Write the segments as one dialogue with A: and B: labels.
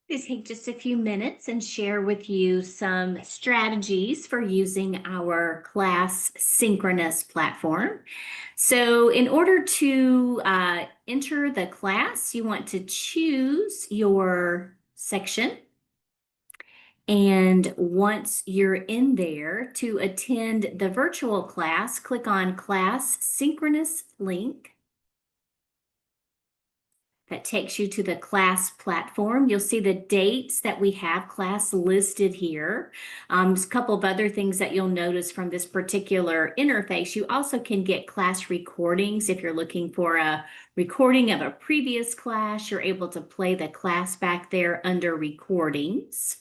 A: To take just a few minutes and share with you some strategies for using our class Synchronous platform. So in order to enter the class, you want to choose your section. And once you're in there to attend the virtual class, click on Class Synchronous link. That takes you to the class platform. You'll see the dates that we have class listed here. There's a couple of other things that you'll notice from this particular interface. You also can get class recordings. If you're looking for a recording of a previous class, you're able to play the class back there under recordings.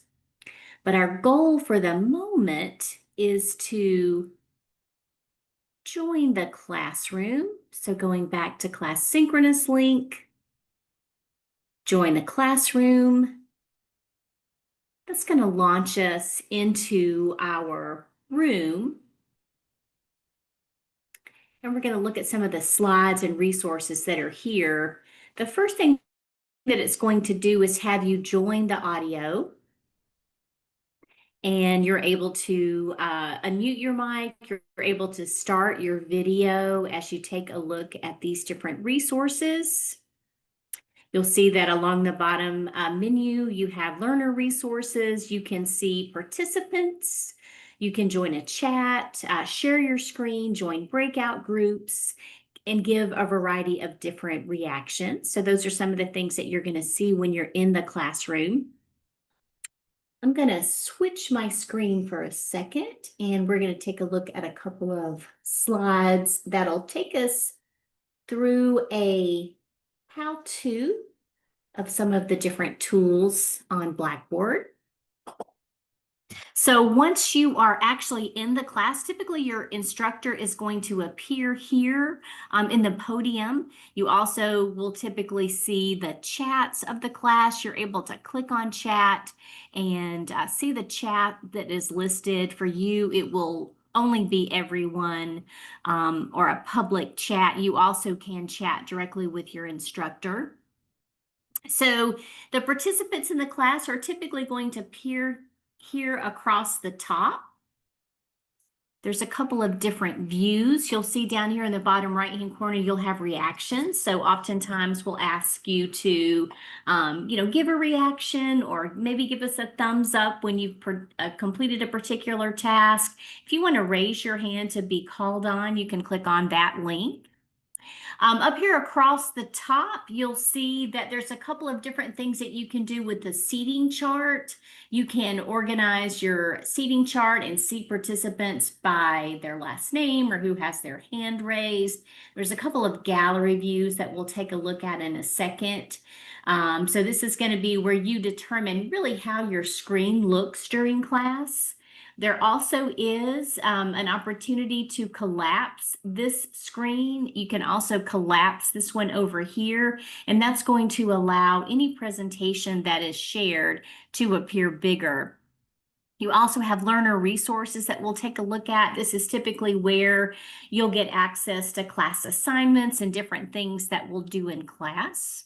A: But our goal for the moment is to join the classroom. So going back to class synchronous link, join the classroom. That's going to launch us into our room. And we're going to look at some of the slides and resources that are here. The first thing that it's going to do is have you join the audio. And you're able to unmute your mic. You're able to start your video as you take a look at these different resources. You'll see that along the bottom menu, you have learner resources. You can see participants. You can join a chat, share your screen, join breakout groups, and give a variety of different reactions. So those are some of the things that you're going to see when you're in the classroom. I'm going to switch my screen for a second, and we're going to take a look at a couple of slides that'll take us through a how-to of some of the different tools on Blackboard. So once you are actually in the class, typically your instructor is going to appear here in the podium. You also will typically see the chats of the class. You're able to click on chat and see the chat that is listed for you. It will only be everyone or a public chat. You also can chat directly with your instructor. So the participants in the class are typically going to appear here across the top. There's a couple of different views. You'll see down here in the bottom right-hand corner, you'll have reactions. So oftentimes we'll ask you to, give a reaction or maybe give us a thumbs up when you've completed a particular task. If you want to raise your hand to be called on, you can click on that link. Up here across the top, you'll see that there's a couple of different things that you can do with the seating chart. You can organize your seating chart and see participants by their last name or who has their hand raised. There's a couple of gallery views that we'll take a look at in a second. So this is going to be where you determine really how your screen looks during class. There also is an opportunity to collapse this screen. You can also collapse this one over here, and that's going to allow any presentation that is shared to appear bigger. You also have learner resources that we'll take a look at. This is typically where you'll get access to class assignments and different things that we'll do in class.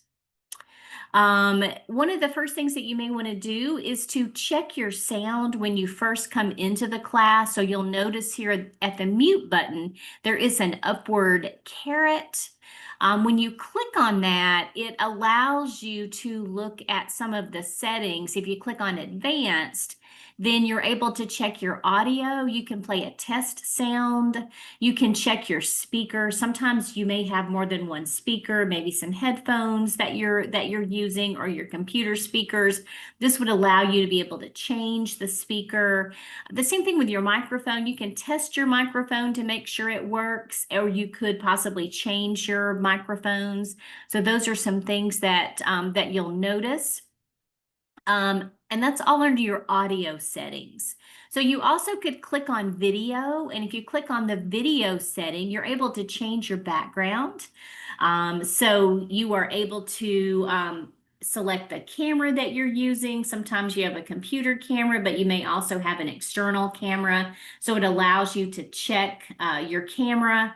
A: One of the first things that you may want to do is to check your sound when you first come into the class. So you'll notice here at the mute button, there is an upward caret. When you click on that, it allows you to look at some of the settings. If you click on advanced, then you're able to check your audio. You can play a test sound. You can check your speaker. Sometimes you may have more than one speaker, maybe some headphones that you're using or your computer speakers. This would allow you to be able to change the speaker. The same thing with your microphone. You can test your microphone to make sure it works, or you could possibly change your microphones. So those are some things that that you'll notice. And that's all under your audio settings. So you also could click on video, and if you click on the video setting, you're able to change your background. So you are able to select the camera that you're using. Sometimes you have a computer camera, but you may also have an external camera. So it allows you to check your camera.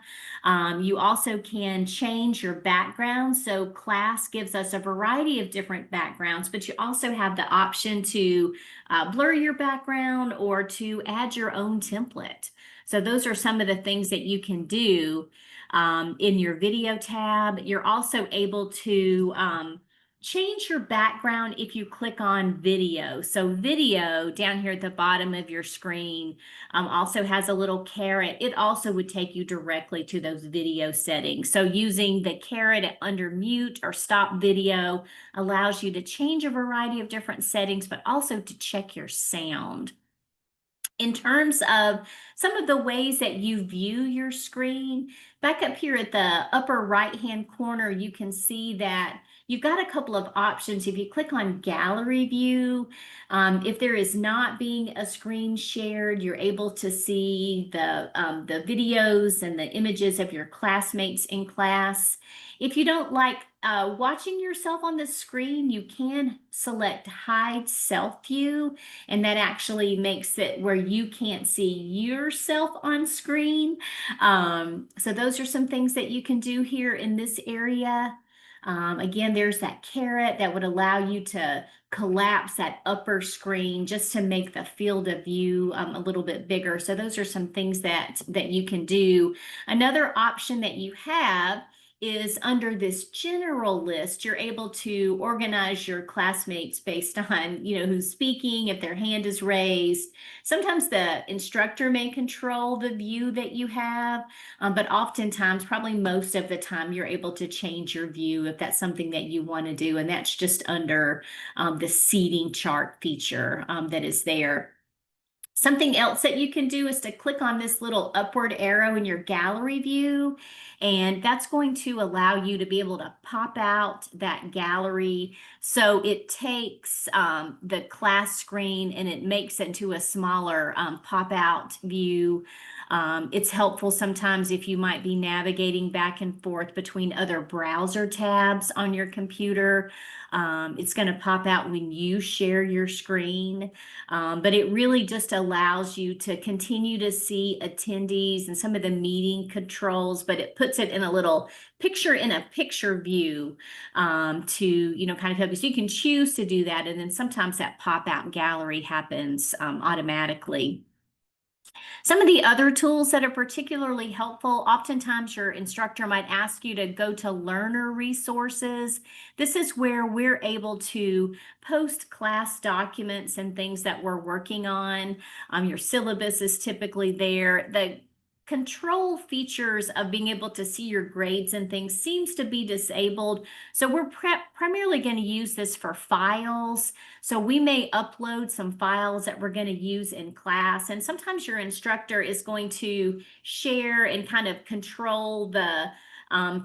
A: You also can change your background. So class gives us a variety of different backgrounds, but you also have the option to blur your background or to add your own template. So those are some of the things that you can do in your video tab. You're also able to change your background if you click on video. So video down here at the bottom of your screen also has a little caret. It also would take you directly to those video settings. So using the caret under mute or stop video allows you to change a variety of different settings, but also to check your sound. In terms of some of the ways that you view your screen, back up here at the upper right-hand corner, you can see that you've got a couple of options. If you click on Gallery View, if there is not being a screen shared, you're able to see the videos and the images of your classmates in class. If you don't like watching yourself on the screen, you can select Hide Self View, and that actually makes it where you can't see yourself on screen. So those are some things that you can do here in this area. Again, there's that caret that would allow you to collapse that upper screen just to make the field of view a little bit bigger. So those are some things that you can do. Another option that you have is under this general list, you're able to organize your classmates based on, who's speaking, if their hand is raised. Sometimes the instructor may control the view that you have, but oftentimes, probably most of the time, you're able to change your view if that's something that you want to do. And that's just under the seating chart feature that is there. Something else that you can do is to click on this little upward arrow in your gallery view, and that's going to allow you to be able to pop out that gallery. So it takes the class screen and it makes it into a smaller pop out view. It's helpful sometimes if you might be navigating back and forth between other browser tabs on your computer. It's going to pop out when you share your screen, but it really just allows you to continue to see attendees and some of the meeting controls, but it puts it in a little picture in a picture view to, kind of help you. So you can choose to do that, and then sometimes that pop-out gallery happens automatically. Some of the other tools that are particularly helpful, oftentimes your instructor might ask you to go to learner resources. This is where we're able to post class documents and things that we're working on. Your syllabus is typically there. The control features of being able to see your grades and things seems to be disabled. So we're primarily going to use this for files. So we may upload some files that we're going to use in class, and sometimes your instructor is going to share and kind of control the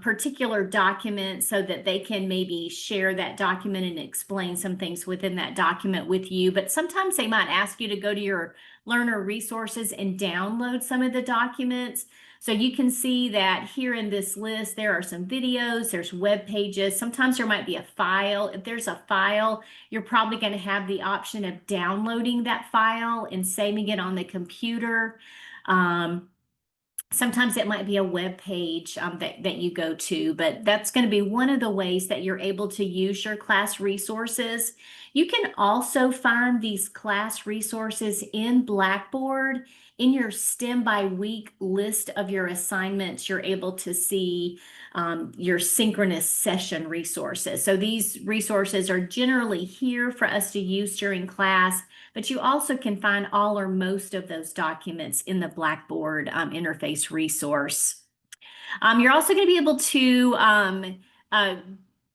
A: particular document so that they can maybe share that document and explain some things within that document with you. But sometimes they might ask you to go to your learner resources and download some of the documents. So you can see that here in this list, there are some videos, there's web pages. Sometimes there might be a file. If there's a file, you're probably going to have the option of downloading that file and saving it on the computer. Sometimes it might be a web page that you go to, but that's going to be one of the ways that you're able to use your class resources. You can also find these class resources in Blackboard. In your STEM by week list of your assignments, you're able to see your synchronous session resources. So these resources are generally here for us to use during class, but you also can find all or most of those documents in the Blackboard interface resource. You're also going to be able to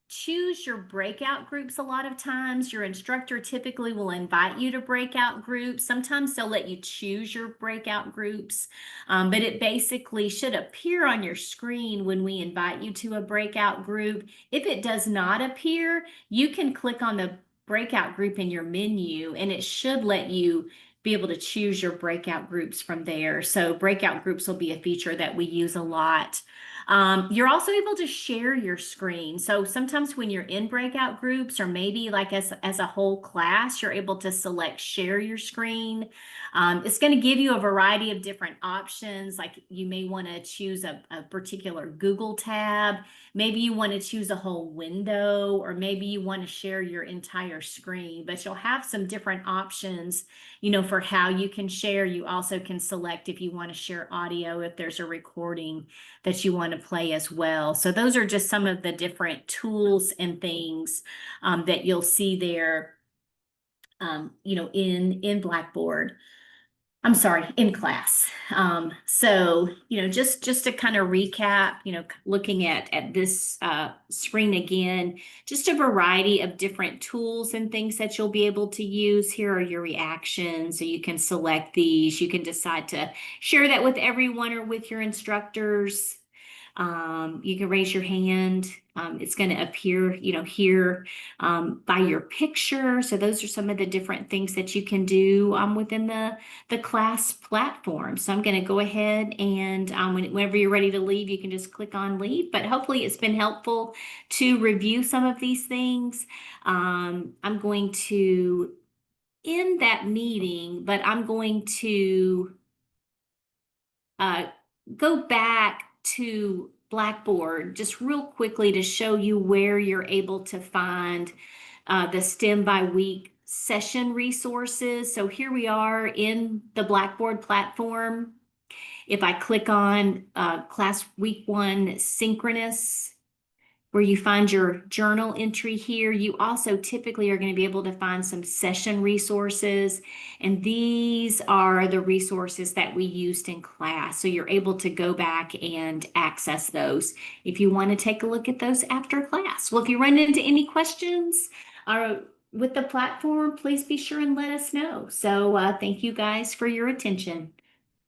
A: choose your breakout groups a lot of times. Your instructor typically will invite you to breakout groups. Sometimes they'll let you choose your breakout groups, but it basically should appear on your screen when we invite you to a breakout group. If it does not appear, you can click on the breakout group in your menu, and it should let you be able to choose your breakout groups from there. So breakout groups will be a feature that we use a lot. You're also able to share your screen. So sometimes when you're in breakout groups or maybe like as a whole class, you're able to select share your screen. It's going to give you a variety of different options. Like you may want to choose a particular Google tab. Maybe you want to choose a whole window, or maybe you want to share your entire screen, but you'll have some different options, for how you can share. You also can select if you want to share audio, if there's a recording that you want to play as well. So those are just some of the different tools and things that you'll see there, in Blackboard. I'm sorry, in class. So, just to kind of recap, looking at this screen again, just a variety of different tools and things that you'll be able to use. Here are your reactions. So you can select these. You can decide to share that with everyone or with your instructors. You can raise your hand. It's going to appear, here by your picture. So those are some of the different things that you can do within the class platform. So I'm going to go ahead and whenever you're ready to leave, you can just click on leave. But hopefully it's been helpful to review some of these things. I'm going to end that meeting, but I'm going to uh, go back to Blackboard just real quickly to show you where you're able to find the STEM by week session resources. So here we are in the Blackboard platform. If I click on class week 1 synchronous, where you find your journal entry here, you also typically are going to be able to find some session resources. And these are the resources that we used in class. So you're able to go back and access those if you want to take a look at those after class. Well, if you run into any questions with the platform, please be sure and let us know. So thank you guys for your attention.